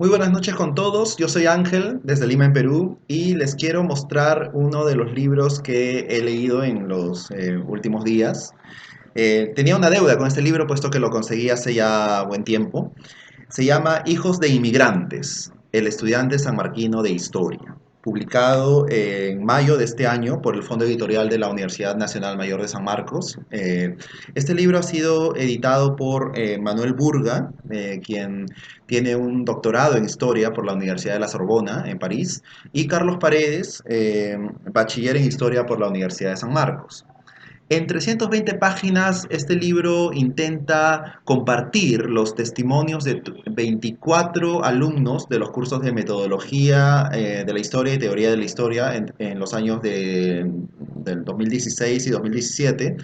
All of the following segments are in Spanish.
Muy buenas noches con todos, yo soy Ángel desde Lima en Perú y les quiero mostrar uno de los libros que he leído en los últimos días. Tenía una deuda con este libro puesto que lo conseguí hace ya buen tiempo. Se llama Hijos de Inmigrantes, el estudiante sanmarquino de historia, publicado en mayo de este año por el Fondo Editorial de la Universidad Nacional Mayor de San Marcos. Este libro ha sido editado por Manuel Burga, quien tiene un doctorado en historia por la Universidad de la Sorbona en París, y Carlos Paredes, bachiller en historia por la Universidad de San Marcos. En 320 páginas, este libro intenta compartir los testimonios de 24 alumnos de los cursos de metodología de la historia y teoría de la historia en los años del 2016 y 2017,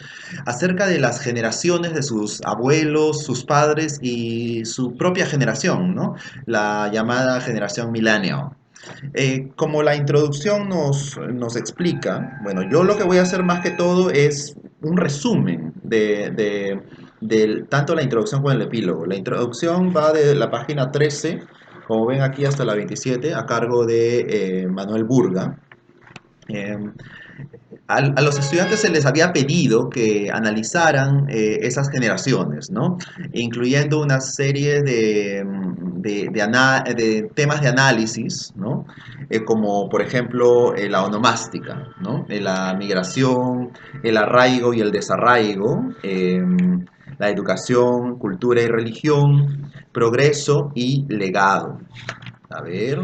acerca de las generaciones de sus abuelos, sus padres y su propia generación, ¿no? La llamada generación millennial. Como la introducción nos explica, bueno, yo lo que voy a hacer más que todo es un resumen de tanto la introducción como el epílogo. La introducción va de la página 13, como ven aquí, hasta la 27, a cargo de Manuel Burga. Eh, a los estudiantes se les había pedido que analizaran esas generaciones, ¿no? Incluyendo una serie de temas de análisis, ¿no? Como por ejemplo la onomástica, ¿no? La migración, el arraigo y el desarraigo, la educación, cultura y religión, progreso y legado. A ver,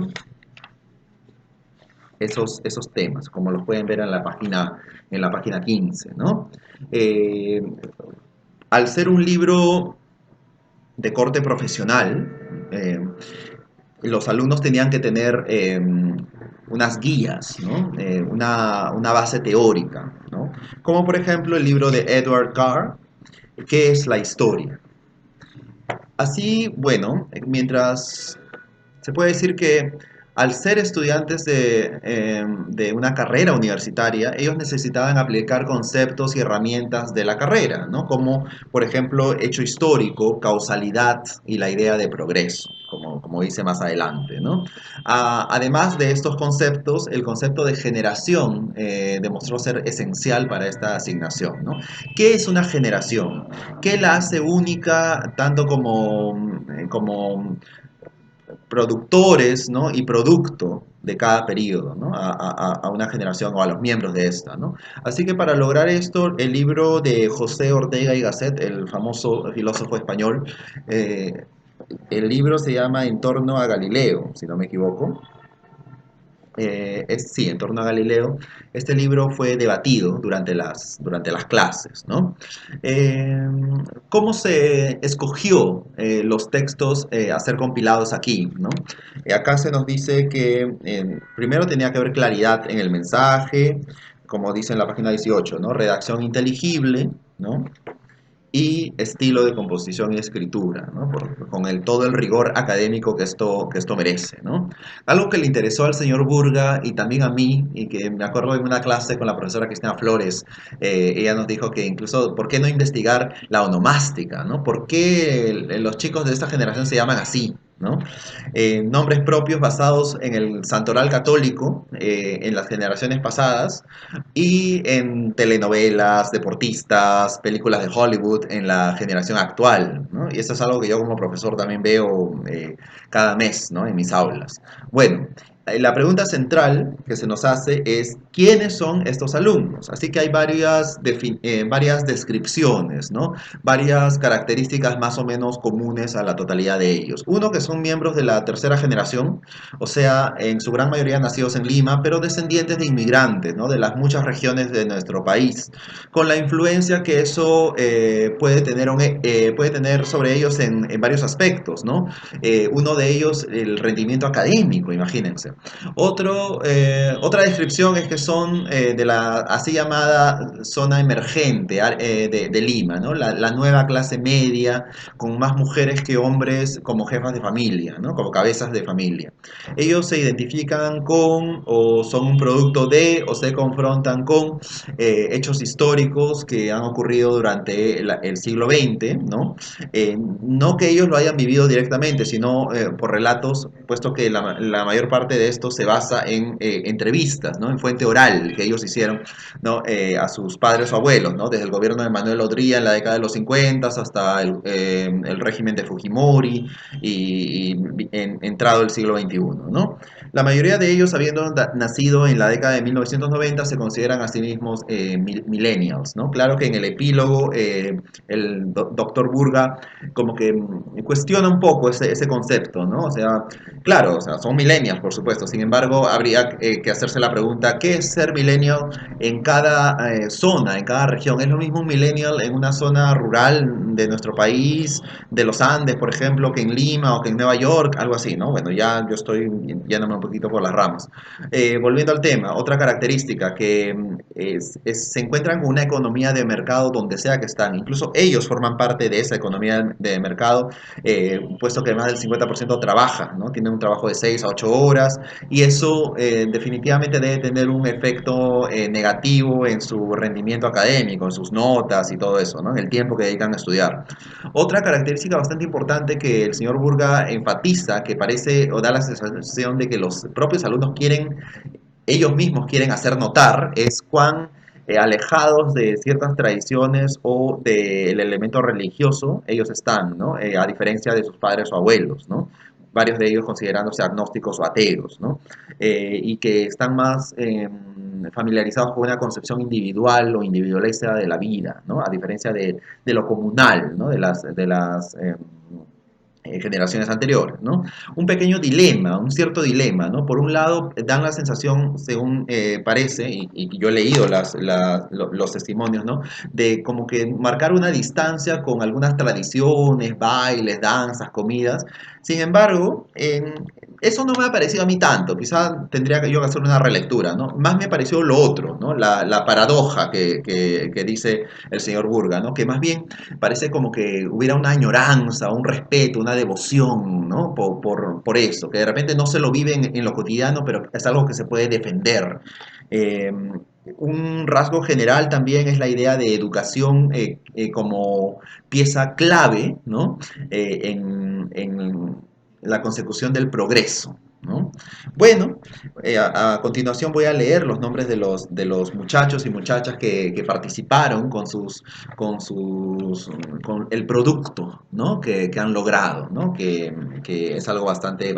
esos temas, como los pueden ver en la página 15, ¿no? Eh, Al ser un libro de corte profesional, los alumnos tenían que tener unas guías, ¿no? Una base teórica, ¿no? Como por ejemplo el libro de Edward Carr, ¿qué es la historia? Así, bueno, mientras se puede decir que al ser estudiantes de una carrera universitaria, ellos necesitaban aplicar conceptos y herramientas de la carrera, ¿no? Como, por ejemplo, hecho histórico, causalidad y la idea de progreso, como dice más adelante, ¿no? Además de estos conceptos, el concepto de generación demostró ser esencial para esta asignación, ¿no? ¿Qué es una generación? ¿Qué la hace única tanto como productores, ¿no? Y producto de cada periodo, ¿no? A una generación o a los miembros de esta, ¿no? Así que para lograr esto, el libro de José Ortega y Gasset, el famoso filósofo español, eh, el libro se llama En torno a Galileo, si no me equivoco. Sí, En torno a Galileo. Este libro fue debatido durante las clases, ¿no? Eh, ¿Cómo se escogió los textos a ser compilados aquí, ¿no? Acá se nos dice que primero tenía que haber claridad en el mensaje, como dice en la página 18, ¿no? Redacción inteligible, ¿no? Y estilo de composición y escritura, ¿no? Con todo el rigor académico que esto merece, ¿no? Algo que le interesó al señor Burga y también a mí, y que me acuerdo en una clase con la profesora Cristina Flores, ella nos dijo que incluso, ¿por qué no investigar la onomástica, ¿no? ¿Por qué los chicos de esta generación se llaman así? ¿No? Nombres propios basados en el santoral católico en las generaciones pasadas y en telenovelas, deportistas, películas de Hollywood en la generación actual, ¿no? Y eso es algo que yo como profesor también veo cada mes, ¿no? En mis aulas. Bueno, la pregunta central que se nos hace es ¿quiénes son estos alumnos? Así que hay varias descripciones, ¿no? Varias características más o menos comunes a la totalidad de ellos. Uno, que son miembros de la tercera generación, o sea, en su gran mayoría nacidos en Lima, pero descendientes de inmigrantes, ¿no? De las muchas regiones de nuestro país, con la influencia que eso puede tener sobre ellos en varios aspectos, ¿no? Uno de ellos, el rendimiento académico, imagínense. exactamente. Otra descripción es que son de la así llamada zona emergente de Lima, ¿no? La nueva clase media, con más mujeres que hombres como jefas de familia, ¿no? Como cabezas de familia. Ellos se identifican con o son un producto de o se confrontan con hechos históricos que han ocurrido durante el siglo XX, ¿no? No que ellos lo hayan vivido directamente, sino por relatos, puesto que la mayor parte de esto se basa en entrevistas, ¿no? En fuente oral que ellos hicieron, ¿no? A sus padres o abuelos, ¿no? Desde el gobierno de Manuel Odría en la década de los 50 hasta el régimen de Fujimori entrado el siglo XXI, ¿no? La mayoría de ellos, habiendo nacido en la década de 1990, se consideran a sí mismos millennials, ¿no? Claro que en el epílogo el doctor Burga como que cuestiona un poco ese concepto, ¿no? O sea, claro, o sea, son millennials, por supuesto. Sin embargo, habría que hacerse la pregunta, ¿qué es ser millennial en cada zona, en cada región? ¿Es lo mismo un millennial en una zona rural de nuestro país, de los Andes, por ejemplo, que en Lima o que en Nueva York? Algo así, ¿no? Bueno, ya yo estoy yéndome un poquito por las ramas. Volviendo al tema, otra característica que se encuentran con una economía de mercado donde sea que están. Incluso ellos forman parte de esa economía de mercado, puesto que más del 50% trabaja, ¿no? Tienen un trabajo de 6 a 8 horas y eso definitivamente debe tener un efecto negativo en su rendimiento académico, en sus notas y todo eso, ¿no? En el tiempo que dedican a estudiar. Otra característica bastante importante que el señor Burga enfatiza, que parece o da la sensación de que los propios alumnos quieren, ellos mismos quieren hacer notar, es cuán alejados de ciertas tradiciones o del elemento religioso ellos están, ¿no? A diferencia de sus padres o abuelos, ¿no? Varios de ellos considerándose agnósticos o ateos, ¿no? Y que están más familiarizados con una concepción individual o individualista de la vida, ¿no? A diferencia de lo comunal, ¿no? De las generaciones anteriores, ¿no? Un pequeño dilema, un cierto dilema, ¿no? Por un lado, dan la sensación, según parece, y yo he leído los testimonios, ¿no? De como que marcar una distancia con algunas tradiciones, bailes, danzas, comidas. Sin embargo, eso no me ha parecido a mí tanto, quizá tendría que yo hacer una relectura, ¿no? Más me pareció lo otro, ¿no? La paradoja que dice el señor Burga, ¿no? Que más bien parece como que hubiera una añoranza, un respeto, una devoción, ¿no? Por eso, que de repente no se lo vive en lo cotidiano, pero es algo que se puede defender. Eh, un rasgo general también es la idea de educación como pieza clave, ¿no? En la consecución del progreso, ¿no? Bueno, a continuación voy a leer los nombres de los muchachos y muchachas que participaron con el producto, ¿no? que han logrado, ¿no? Que es algo bastante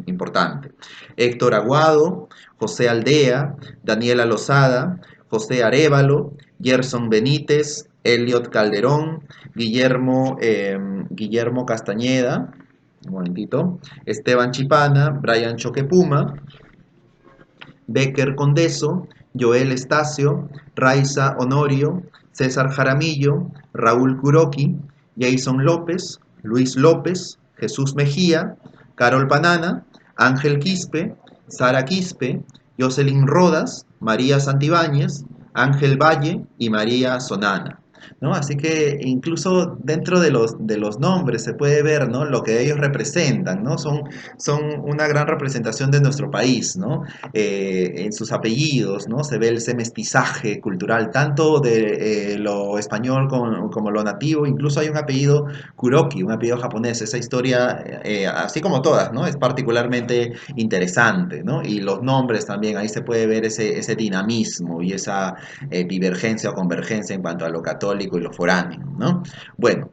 importante. Héctor Aguado, José Aldea, Daniela Lozada, José Arévalo, Gerson Benítez, Elliot Calderón, Guillermo Castañeda, un momentito, Esteban Chipana, Brian Choquepuma, Becker Condeso, Joel Estacio, Raiza Honorio, César Jaramillo, Raúl Kuroki, Jason López, Luis López, Jesús Mejía, Carol Panana, Ángel Quispe, Sara Quispe, Jocelyn Rodas, María Santibáñez, Ángel Valle y María Sonana, ¿no? Así que incluso dentro de los nombres se puede ver, ¿no? Lo que ellos representan, ¿no? Son una gran representación de nuestro país, ¿no? En sus apellidos, ¿no? Se ve ese mestizaje cultural, tanto de lo español como lo nativo. Incluso hay un apellido Kuroki, un apellido japonés. Esa historia, así como todas, ¿no? Es particularmente interesante, ¿no? Y los nombres también, ahí se puede ver ese dinamismo y esa divergencia o convergencia en cuanto a lo católico y lo foráneo, ¿no? Bueno,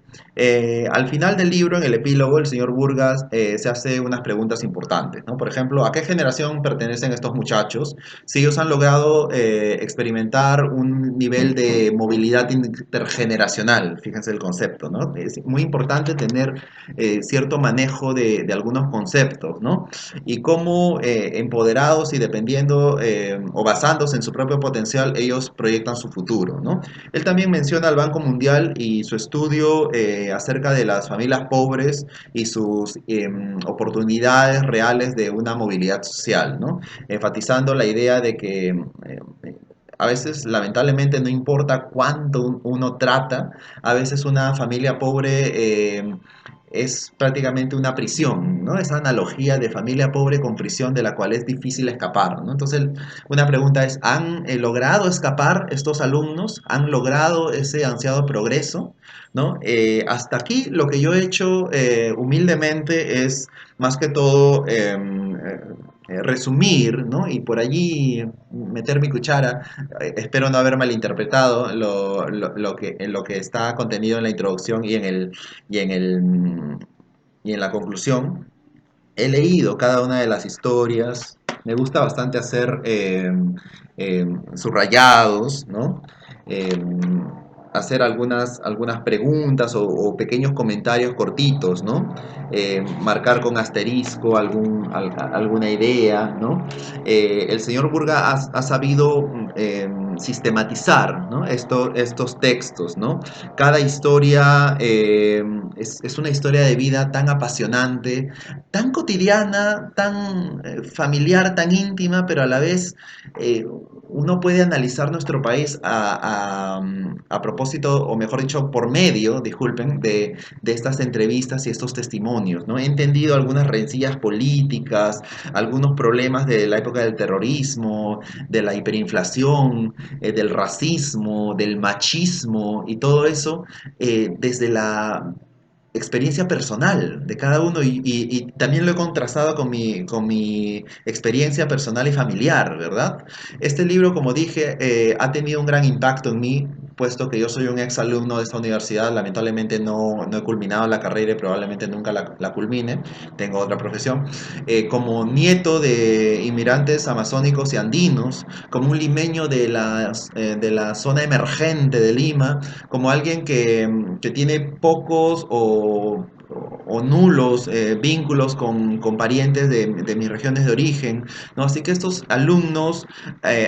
al final del libro, en el epílogo, el señor Burgas se hace unas preguntas importantes, ¿no? Por ejemplo, ¿a qué generación pertenecen estos muchachos? Si ellos han logrado experimentar un nivel de movilidad intergeneracional, fíjense el concepto, ¿no? Es muy importante tener cierto manejo de algunos conceptos, ¿no? Y cómo empoderados y dependiendo o basándose en su propio potencial, ellos proyectan su futuro, ¿no? Él también menciona al Banco Mundial y su estudio acerca de las familias pobres y sus oportunidades reales de una movilidad social, ¿no? Enfatizando la idea de que a veces, lamentablemente, no importa cuánto uno trata, a veces una familia pobre es prácticamente una prisión, ¿no? Esa analogía de familia pobre con prisión de la cual es difícil escapar, ¿no? Entonces, una pregunta es, ¿han logrado escapar estos alumnos? ¿Han logrado ese ansiado progreso? ¿No? Hasta aquí lo que yo he hecho humildemente es más que todo resumir, ¿no? Y por allí meter mi cuchara. Espero no haber malinterpretado lo que está contenido en la introducción y en el, y en la conclusión. He leído cada una de las historias. Me gusta bastante hacer subrayados, ¿no? Eh, hacer algunas preguntas o pequeños comentarios cortitos, ¿no? Marcar con asterisco alguna idea, ¿no? El señor Burga ha sabido sistematizar, ¿no? Estos textos, ¿no? Cada historia es una historia de vida tan apasionante, tan cotidiana, tan familiar, tan íntima, pero a la vez uno puede analizar nuestro país a propósito, o mejor dicho, por medio, disculpen, de estas entrevistas y estos testimonios, ¿no? He entendido algunas rencillas políticas, algunos problemas de la época del terrorismo, de la hiperinflación, del racismo, del machismo y todo eso desde la experiencia personal de cada uno y también lo he contrastado con mi experiencia personal y familiar, ¿verdad? Este libro, como dije, ha tenido un gran impacto en mí, puesto que yo soy un ex alumno de esta universidad, lamentablemente no he culminado la carrera y probablemente nunca la culmine, tengo otra profesión, como nieto de inmigrantes amazónicos y andinos, como un limeño de la zona emergente de Lima, como alguien que tiene pocos o nulos vínculos con parientes de mis regiones de origen, ¿no? Así que estos alumnos,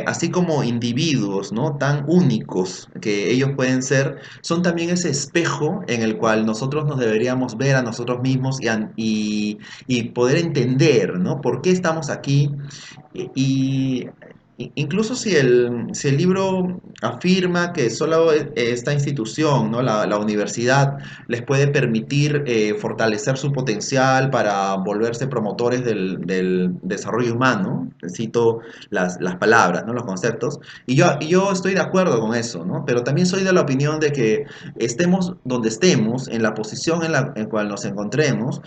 así como individuos, ¿no? Tan únicos que ellos pueden ser, son también ese espejo en el cual nosotros nos deberíamos ver a nosotros mismos y poder entender, ¿no? ¿Por qué estamos aquí? Y incluso si el libro afirma que solo esta institución, ¿no? La universidad, les puede permitir fortalecer su potencial para volverse promotores del desarrollo humano, cito las palabras, ¿no? Los conceptos, y yo estoy de acuerdo con eso, ¿no? Pero también soy de la opinión de que estemos donde estemos, en la posición en la cual nos encontremos,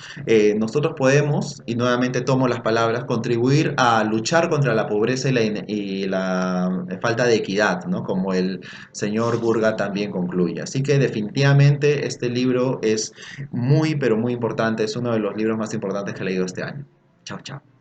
nosotros podemos, y nuevamente tomo las palabras, contribuir a luchar contra la pobreza y la falta de equidad, ¿no? Como el señor Burga también concluye. Así que definitivamente este libro es muy, pero muy importante, es uno de los libros más importantes que he leído este año. Chao, chao.